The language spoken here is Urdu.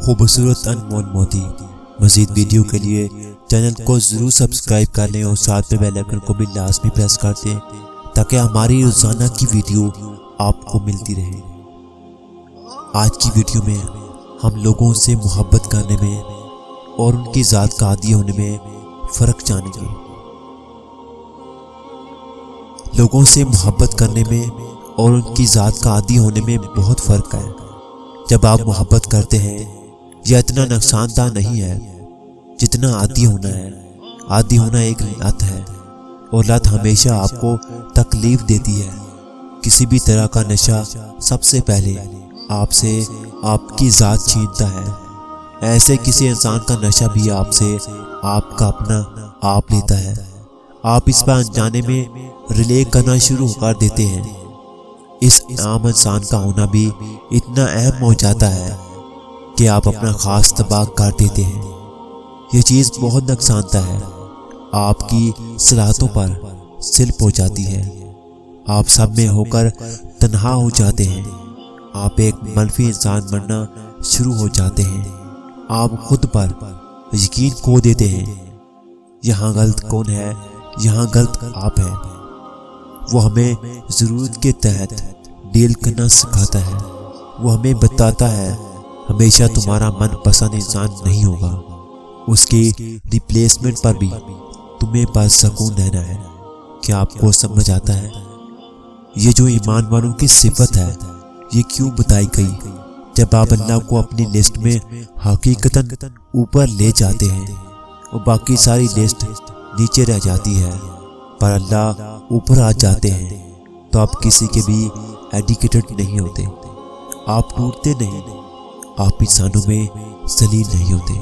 خوبصورت انمول موتی۔ مزید ویڈیو کے لیے چینل کو ضرور سبسکرائب کر لیں اور ساتھ میں بیل آئیکن کو بھی لازمی پریس کر دیں تاکہ ہماری روزانہ کی ویڈیو آپ کو ملتی رہے۔ آج کی ویڈیو میں ہم لوگوں سے محبت کرنے میں اور ان کی ذات کا عادی ہونے میں فرق جانیں گے۔ لوگوں سے محبت کرنے میں اور ان کی ذات کا عادی ہونے میں بہت فرق ہے۔ جب آپ محبت کرتے ہیں یہ اتنا نقصان دہ نہیں ہے جتنا عادی ہونا ہے۔ عادی ہونا ایک لت ہے اور لت ہمیشہ آپ کو تکلیف دیتی ہے۔ کسی بھی طرح کا نشہ سب سے پہلے آپ سے آپ کی ذات چھینتا ہے۔ ایسے کسی انسان کا نشہ بھی آپ سے آپ کا اپنا آپ لیتا ہے۔ آپ اس پر انجانے میں ریلے کرنا شروع کر دیتے ہیں۔ اس عام انسان کا ہونا بھی اتنا اہم ہو جاتا ہے کہ آپ اپنا خاص تباہ کر دیتے ہیں۔ یہ چیز بہت نقصان دہ ہے۔ آپ کی صلاحیتوں پر سلپ ہو جاتی ہے۔ آپ سب میں ہو کر تنہا ہو جاتے ہیں۔ آپ ایک منفی انسان بننا شروع ہو جاتے ہیں۔ آپ خود پر یقین کھو دیتے ہیں۔ یہاں غلط کون ہے؟ یہاں غلط آپ ہیں۔ وہ ہمیں ضرورت کے تحت ڈیل کرنا سکھاتا ہے۔ وہ ہمیں بتاتا ہے ہمیشہ تمہارا من پسند انسان نہیں ہوگا، اس کی ریپلیسمنٹ پر بھی تمہیں پرسکون رہنا ہے۔ کیا آپ کو سمجھ آتا ہے؟ یہ جو ایمان والوں کی صفت ہے یہ کیوں بتائی گئی؟ جب آپ اللہ کو اپنی لسٹ میں حقیقتاً اوپر لے جاتے ہیں اور باقی ساری لسٹ نیچے رہ جاتی ہے پر اللہ اوپر آ جاتے ہیں تو آپ کسی کے بھی ایڈیکیٹڈ نہیں ہوتے۔ آپ ٹوٹتے نہیں، آپ انسانوں میں ذلیل نہیں ہوتے۔